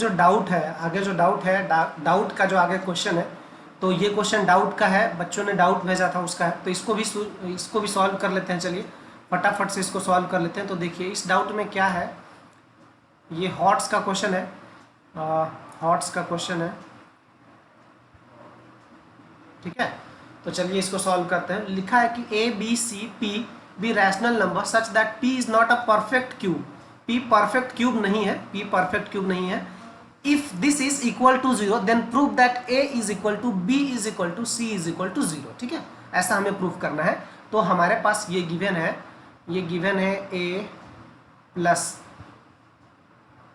जो डाउट है, आगे जो डाउट है, डाउट का जो आगे क्वेश्चन है, तो ये क्वेश्चन डाउट का है, बच्चों ने डाउट भेजा था उसका है, तो इसको भी सॉल्व कर लेते हैं। चलिए फटाफट से इसको सॉल्व कर लेते हैं। तो देखिए इस डाउट में क्या है, ये हॉट्स का क्वेश्चन है, हॉट्स का क्वेश्चन है, ठीक है। तो चलिए इसको सॉल्व करते हैं। लिखा है कि a b C p be rational number such that p is not a perfect cube. P perfect cube नहीं है, पी परफेक्ट क्यूब नहीं है। If this is equal to 0 then prove that a is equal to b is equal to c is equal to 0, ठीक है। ऐसा हमें prove करना है। तो हमारे पास ये गिवन है, ये गिवन है A plus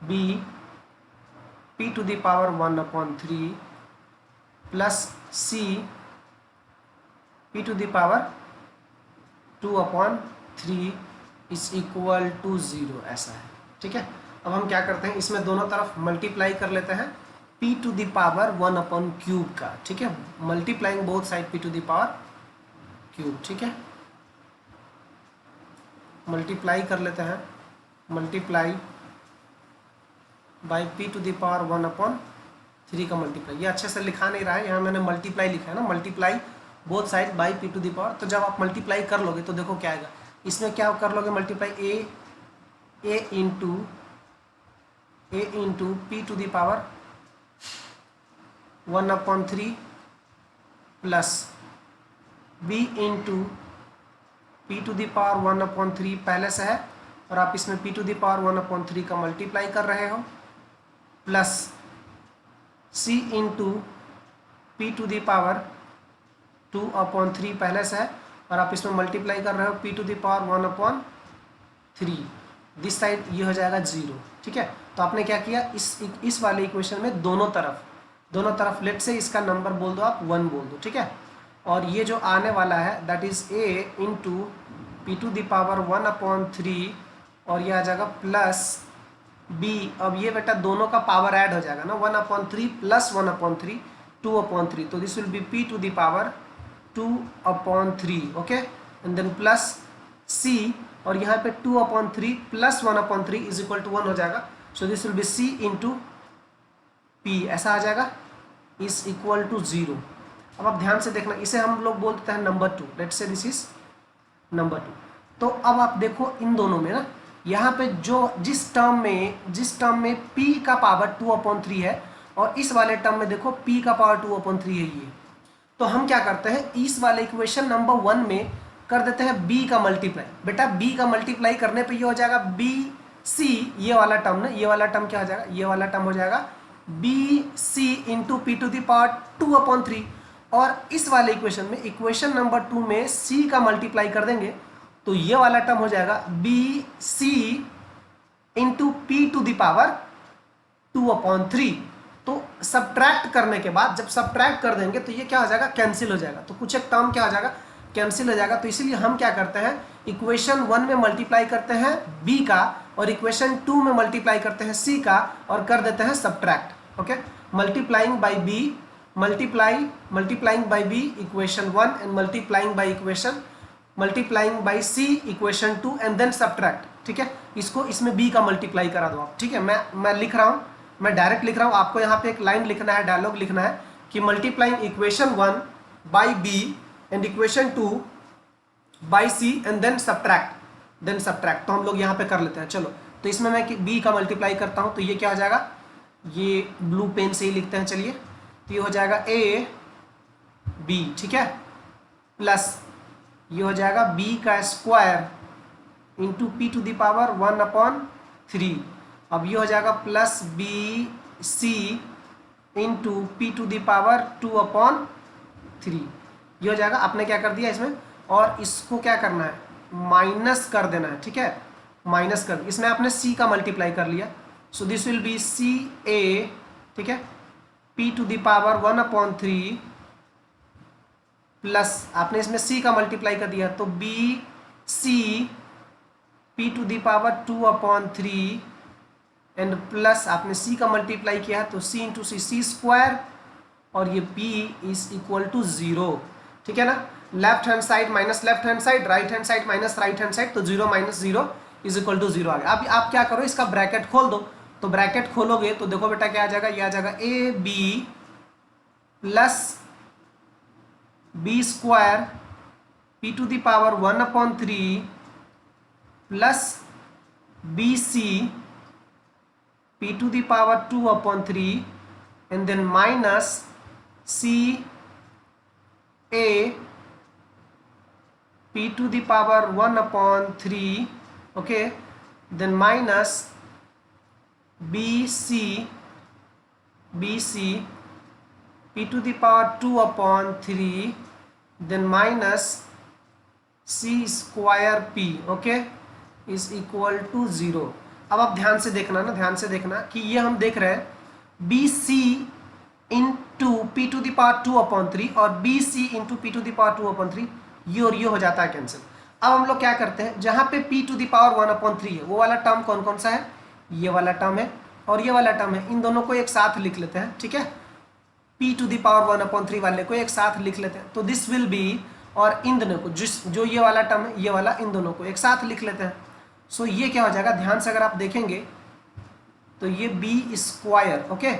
B P to the power 1/3 plus C P to the power 2/3 is equal to 0, ऐसा है, ठीक है। अब हम क्या करते हैं, इसमें दोनों तरफ मल्टीप्लाई कर लेते हैं p टू द पावर 1/³ का, ठीक है। Multiplying both side p to the power cube, ठीक है। मल्टीप्लाई कर लेते हैं, multiply by p to the power 1/3 का मल्टीप्लाई। ये अच्छे से लिखा नहीं रहा है, यहाँ मैंने मल्टीप्लाई लिखा है ना, multiply both side by p to the power. तो जब आप मल्टीप्लाई कर लोगे तो देखो क्या आएगा, इसमें क्या कर लोगे multiply a into p to the power 1/3 plus b into p to the power 1/3 पहले से है, और आप इसमें p टू द पावर 1/3 का मल्टीप्लाई कर रहे हो, plus c into p to the power 2/3 पहले से है, और आप इसमें मल्टीप्लाई कर रहे हो p to the power 1/3। This side ये हो जाएगा 0, ठीक है। तो आपने क्या किया, इस वाले इक्वेशन में दोनों तरफ लेट से इसका नंबर बोल दो, आप 1 बोल दो, ठीक है। और ये जो आने वाला है that is a into P to the power 1/3, और ये आ जाएगा प्लस b। अब ये बेटा दोनों का पावर ऐड हो जाएगा ना, 1/3 प्लस 1/3 2/3, तो this will be p to the power 2/3, okay. And then plus c, और यहाँ पे 2/3 प्लस 1/3 इज इक्वल टू 1 हो जाएगा। सो this will B c into P, ऐसा आ जाएगा, इज इक्वल टू 0। अब आप ध्यान से देखना, इसे हम लोग बोलते हैं number 2, let's say this is number 2। तो अब आप देखो इन दोनों में ना, यहाँ पे जो जिस टर्म में p का पावर 2/3 है, और इस वाले टर्म में देखो p का पावर 2/3 है ये। तो हम क्या करते हैं, इस वाले इक्वेशन नंबर 1 में कर देते हैं b का मल्टीप्लाई। बेटा b का मल्टीप्लाई करने पे ये हो जाएगा bc, ये वाला टर्म ना, ये वाला टर्म क्या हो जाएगा, ये वाला टर्म हो जाएगा bc into P to the power 2/3। और इस वाले इक्वेशन में, इक्वेशन नंबर 2 में c का मल्टीप्लाई कर देंगे तो ये वाला टर्म हो जाएगा bc into P to the power 2/3। तो सब्ट्रैक्ट करने के बाद, जब सब्ट्रैक्ट कर देंगे तो ये क्या हो जाएगा, कैंसिल हो जाएगा। तो कुछ एक टर्म क्या हो जाएगा, कैंसिल हो जाएगा। तो इसीलिए हम क्या करते हैं, इक्वेशन 1 में मल्टीप्लाई करते हैं b का, और इक्वेशन 2 में मल्टीप्लाई करते हैं c का, और कर देते हैं subtract, okay. Multiplying by b, multiplying by b equation 1, and multiplying by c equation 2, and then subtract, ठीक है। इसको इसमें b का मल्टीप्लाई करा दो आप, ठीक है। मैं लिख रहा हूँ, मैं डायरेक्ट लिख रहा हूँ, आपको यहाँ पे एक लाइन लिखना है, डायलॉग लिखना है कि multiplying equation 1 by b and equation 2 by c and then subtract. तो हम लोग यहाँ पे कर लेते हैं, चलो। तो इसमें मैं b का मल्टीप्लाई करता हूँ, तो ये क्या हो जाएगा, ये ब्लू पेन से ही लिखते हैं, चलिए। तो ये हो जाएगा a b, ठीक है, प्लस ये हो जाएगा b का square into P to the power 1/3। अब ये हो जाएगा plus bc into P to the power 2/3, ये हो जाएगा। आपने क्या कर दिया इसमें, और इसको क्या करना है, माइनस कर देना है, ठीक है, माइनस कर, इसमें आपने c का मल्टीप्लाई कर लिया। So this will be ca, ठीक है, p to the power 1/3 plus आपने इसमें c का मल्टीप्लाई कर दिया, तो bc p to the power 2/3 and plus आपने c का मल्टीप्लाई किया है, तो c इंटू सी स्क्वायर, और ये p इज इक्वल टू 0, ठीक है ना। Left hand side minus left hand side, right hand side minus right hand side, तो 0 - 0 इज इक्वल टू 0 आ गया। अब आप क्या करो, इसका ब्रैकेट खोल दो, तो ब्रैकेट खोलोगे तो देखो बेटा क्या आ जाएगा, ये आ जाएगा A B plus B square P to the power 1/3 plus B C P to the power 2/3 and then minus C A p to the power 1/3, okay, then minus bc p to the power 2/3, then minus c square p, okay, is equal to 0। अब आप ध्यान से देखना ना, ध्यान से देखना कि ये हम देख रहे हैं bc into P to the power 2/3 और bc into P to the power 2/3, ये और ये हो जाता है कैंसिल। अब हम लोग क्या करते हैं, जहां पे p टू द पावर 1/3 है वो वाला टर्म कौन कौन सा है, ये वाला टर्म है और ये वाला टर्म है, इन दोनों को एक साथ लिख लेते हैं, ठीक है। p टू द पावर 1/3 वाले को एक साथ लिख लेते हैं, तो दिस विल बी, और इन दोनों को जो ये वाला टर्म है ये वाला, इन दोनों को एक साथ लिख लेते हैं। सो ये क्या हो जाएगा, ध्यान से अगर आप देखेंगे तो ये बी स्क्वायर, ओके,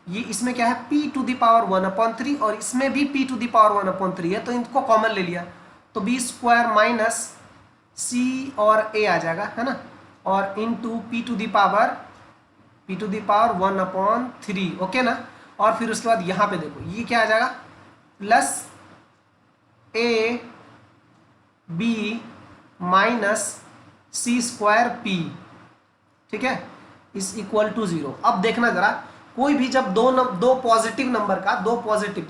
ये इसमें क्या है p टू द पावर 1/3 और इसमें भी p टू द पावर 1/3 है, तो इनको कॉमन ले लिया तो बी स्क्वायर माइनस सी और a आ जाएगा, है ना, और into P to the power 1/3, okay ना। और फिर उसके बाद यहाँ पे देखो ये क्या आ जाएगा, plus A B minus C square P, ठीक है, इज इक्वल टू 0। अब देखना जरा, कोई भी जब दो पॉजिटिव नंबर का दो पॉजिटिव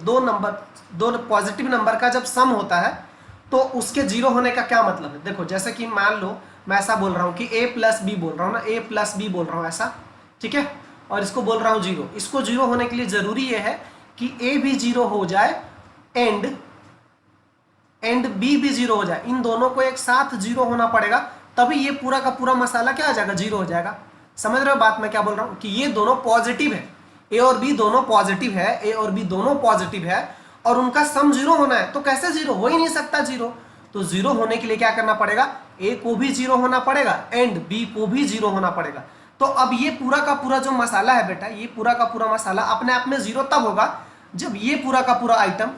नंबर का जब सम होता है तो उसके 0 होने का क्या मतलब है। देखो जैसे कि मान लो मैं ऐसा बोल रहा हूँ कि a प्लस बी बोल रहा हूँ ना, a प्लस बी बोल रहा हूँ ऐसा, ठीक है, और इसको बोल रहा हूँ 0। इसको 0 होने के लिए जरूरी ये है कि a भी 0 हो जाए एंड b भी 0 हो जाए, इन दोनों को एक साथ 0 होना पड़ेगा, तभी ये पूरा का पूरा मसाला क्या आ जाएगा, 0 हो जाएगा। समझ रहे हो बात मैं क्या बोल रहा हूँ, कि ये दोनों पॉजिटिव है, a और b दोनों पॉजिटिव है, a और b दोनों पॉजिटिव है और उनका सम 0 होना है, तो कैसे 0 हो ही नहीं सकता 0। तो 0 होने के लिए क्या करना पड़ेगा, a को भी 0 होना पड़ेगा एंड b को भी 0 होना पड़ेगा। तो अब ये पूरा का पूरा जो मसाला है बेटा, ये पूरा का पूरा मसाला अपने आप में 0 तब होगा जब ये पूरा का पूरा आइटम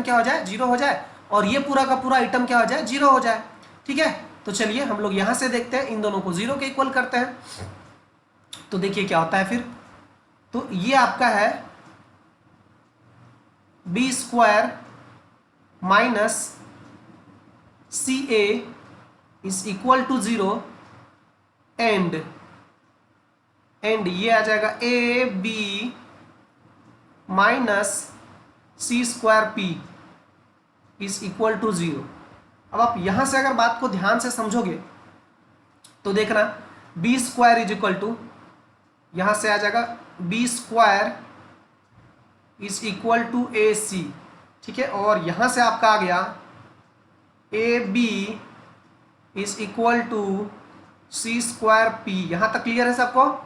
क्या हो जाए, 0 हो जाए, और ये पूरा का पूरा आइटम क्या हो जाए, 0 हो जाए, ठीक है। तो चलिए हम लोग यहां से देखते हैं, इन दोनों को 0 के इक्वल करते हैं, तो देखिए क्या होता है फिर। तो ये आपका है B square minus C A is equal to 0 and ये आ जाएगा A B minus C square P is equal to 0। अब आप यहां से अगर बात को ध्यान से समझोगे तो देखना B square is equal to, यहां से आ जाएगा B square is equal to A C, ठीक है, और यहां से आपका आ गया A B is equal to C square P. यहां तक क्लियर है सबको।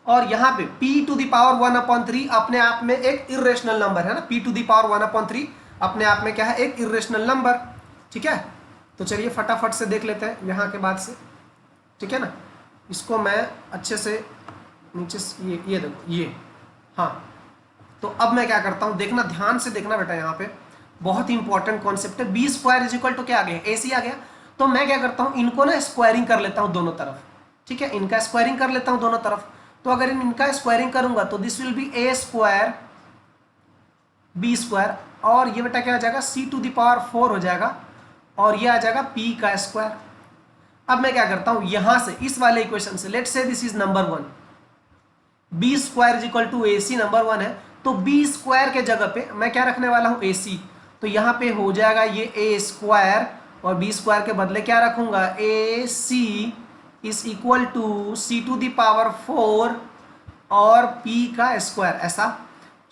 और यहां पे p टू द पावर 1/3 अपने आप में एक इरेशनल नंबर है ना, p टू द पावर 1/3 अपने आप में क्या है, एक इरेशनल नंबर, ठीक है। तो चलिए फटाफट से देख लेते हैं यहाँ के बाद से, ठीक है ना। इसको मैं अच्छे से नीचे ये देखो ये, हाँ। तो अब मैं क्या करता हूँ, देखना ध्यान से देखना बेटा, यहाँ पे बहुत ही इंपॉर्टेंट कॉन्सेप्ट है। B square is equal to क्या आ गया, ए सी आ गया। तो मैं क्या करता हूँ, इनको ना स्क्वायरिंग कर लेता हूँ दोनों तरफ, ठीक है, इनका स्क्वायरिंग कर लेता हूँ दोनों तरफ। तो अगर इनका स्क्वायरिंग करूंगा तो this will be A square B square, और ये बेटा क्या हो जाएगा, सी टू द पावर 4 हो जाएगा, और ये आ जाएगा p का स्क्वायर। अब मैं क्या करता हूं, यहां से इस वाले इक्वेशन से, let's say this is number 1, B square is equal to A C number 1 है, तो बी स्क्वायर के जगह पे मैं क्या रखने वाला हूं, ए सी। तो यहां पे हो जाएगा ये ए स्क्वायर, और बी स्क्वायर के बदले क्या रखूंगा, A C is equal to C to the power 4 और p का स्क्वायर, ऐसा।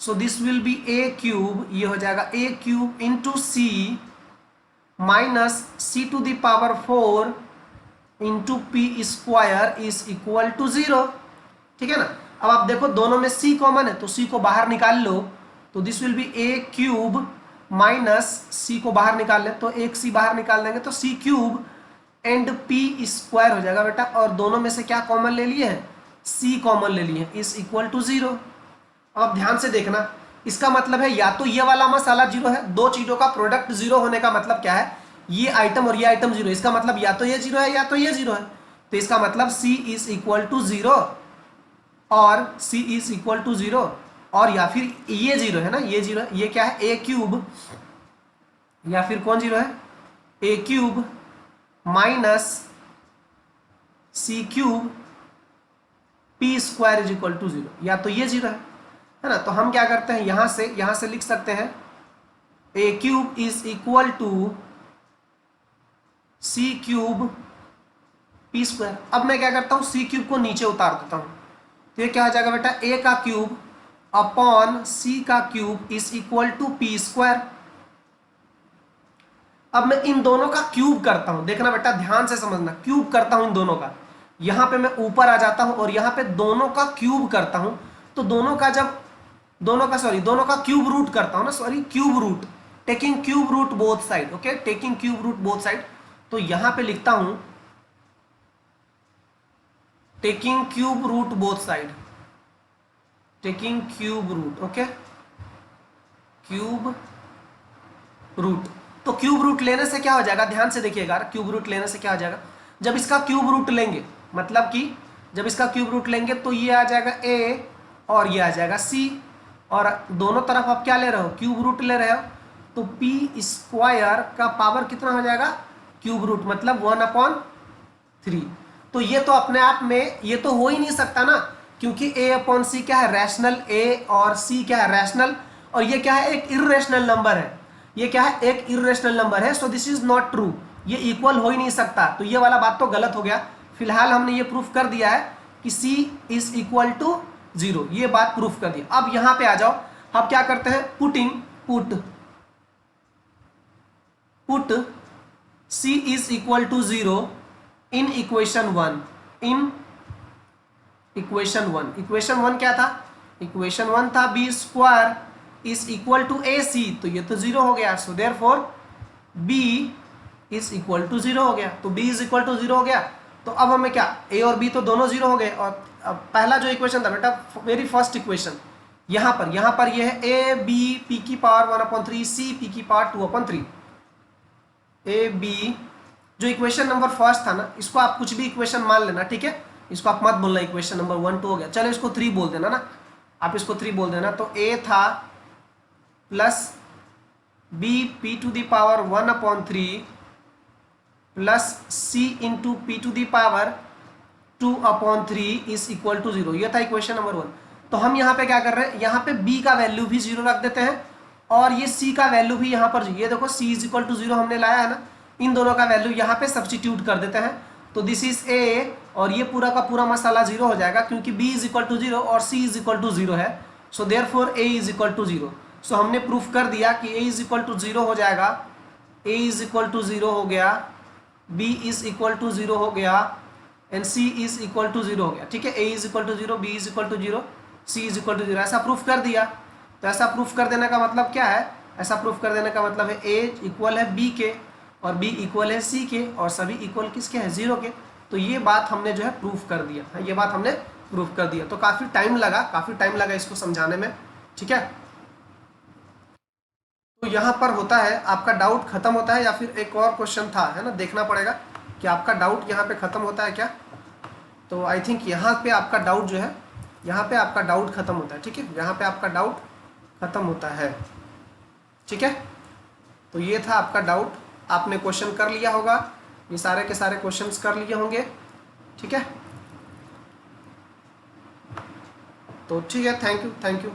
So this will be a cube, ये हो जाएगा A cube into C minus C to the power 4 into P square is equal to 0, ठीक है ना। अब आप देखो दोनों में c कॉमन है, तो c को बाहर निकाल लो, तो this will be a cube minus c को बाहर निकाल ले, तो एक c बाहर निकाल देंगे तो c cube and p square हो जाएगा बेटा। और दोनों में से क्या कॉमन ले लिए हैं, C कॉमन ले लिए, इज इक्वल टू 0। अब ध्यान से देखना, इसका मतलब है या तो ये वाला मसाला 0 है, दो चीजों का प्रोडक्ट 0 होने का मतलब क्या है, ये आइटम और ये आइटम 0, इसका मतलब या तो ये 0 है या तो ये 0 है। तो इसका मतलब C इज इक्वल टू 0 और C इज इक्वल टू 0 और या फिर ये 0 है ना, ये 0 है, ये क्या है A क्यूब, या फिर कौन 0 है A cube minus C cube P square is equal to 0, या तो ये 0 है ना। तो हम क्या करते हैं, यहां से लिख सकते हैं A cube is equal to C cube P square. अब मैं क्या करता हूं, C क्यूब को नीचे उतार देता हूं, तो ये क्या हो जाएगा बेटा, A का क्यूब अपॉन C का cube is equal to P square. अब मैं इन दोनों का क्यूब करता हूं, देखना बेटा ध्यान से समझना, क्यूब करता हूं इन दोनों का, यहां पे मैं ऊपर आ जाता हूं और यहां पे दोनों का क्यूब करता हूं, तो दोनों का क्यूब रूट करता हूं ना, cube root, taking cube root both side, okay, taking cube root both side. तो यहां पे लिखता हूं taking cube root both side, taking cube root, okay, cube root. तो क्यूब रूट लेने से क्या हो जाएगा, ध्यान से देखिएगा, क्यूब रूट लेने से क्या हो जाएगा, जब इसका क्यूब रूट लेंगे, मतलब कि जब इसका क्यूब रूट लेंगे तो ये आ जाएगा A और ये आ जाएगा C, और दोनों तरफ आप क्या ले रहे हो, क्यूब रूट ले रहे हो, तो P स्क्वायर का पावर कितना हो जाएगा, क्यूब रूट, मतलब 1/3। तो ये तो अपने आप में ये तो हो ही नहीं सकता ना, क्योंकि A/C क्या है, रैशनल, A और C क्या है, रैशनल, और ये क्या है, एक इर्रेशनल नंबर है, ये क्या है, एक इर्रेशनल नंबर है। So this is not true, ये इक्वल हो ही नहीं सकता, तो ये वाला बात तो गलत हो गया। फिलहाल हमने ये प्रूफ कर दिया है कि C इज इक्वल टू 0, ये बात प्रूफ कर दिया। अब यहां पे आ जाओ, अब क्या करते हैं, put C is equal to 0 in equation 1, in equation 1। Equation 1 क्या था, इक्वेशन 1 था B square is equal to AC, तो ये तो 0 हो गया, so therefore B is equal to 0 हो गया। तो B इज इक्वल टू 0 हो गया, तो अब हमें क्या, A और B तो दोनों 0 हो गए, और अब पहला जो इक्वेशन था बेटा, वेरी फर्स्ट इक्वेशन, यहां पर ये है A B P की पावर 1/3 C P की पावर 2/3। A B जो इक्वेशन नंबर फर्स्ट था ना, इसको आप कुछ भी इक्वेशन मान लेना, ठीक है, इसको आप मत बोलना इक्वेशन नंबर 1 2 हो गया, चलो इसको 3 बोल देना ना, आप इसको 3 बोल देना। तो A था plus B P to the power 1/3 plus C into P to the power 2/3 is equal to 0, ये था इक्वेशन नंबर 1। तो हम यहाँ पे क्या कर रहे हैं, यहाँ पे B का वैल्यू भी 0 रख देते हैं और ये C का वैल्यू भी यहाँ पर, ये देखो C इज इक्वल टू 0 हमने लाया है ना, इन दोनों का वैल्यू यहाँ पे सब्स्टिट्यूट कर देते हैं, तो दिस इज A, और ये पूरा का पूरा मसाला 0 हो जाएगा, क्योंकि B इज इक्वल टू 0 और C इज इक्वल टू 0 है, so therefore A is equal to 0। So हमने प्रूफ कर दिया कि A इज इक्वल टू 0 हो जाएगा, A इज इक्वल टू 0 हो गया, B इज इक्वल टू 0 हो गया, and C is equal to 0 हो गया, ठीक है, A is equal to 0, B is equal to 0, C is equal to 0, ऐसा प्रूफ कर दिया। तो ऐसा प्रूफ कर देने का मतलब क्या है, ऐसा प्रूफ कर देने का मतलब है A इक्वल है B के और B इक्वल है C के, और सभी इक्वल किसके हैं, 0 के। तो ये बात हमने जो है प्रूफ कर दिया, ये बात हमने प्रूफ कर दिया। तो काफ़ी टाइम लगा इसको समझाने में, ठीक है। तो यहाँ पर होता है आपका डाउट खत्म होता है, या फिर एक और क्वेश्चन था, है ना, देखना पड़ेगा कि आपका डाउट यहाँ पे खत्म होता है क्या। तो आई थिंक यहाँ पे आपका डाउट जो है, यहाँ पे आपका डाउट खत्म होता है, ठीक है, यहाँ पे आपका डाउट खत्म होता है, ठीक है। तो ये था आपका डाउट, आपने क्वेश्चन कर लिया होगा, ये सारे के सारे क्वेश्चंस कर लिए होंगे, ठीक है। तो ठीक है, थैंक यू।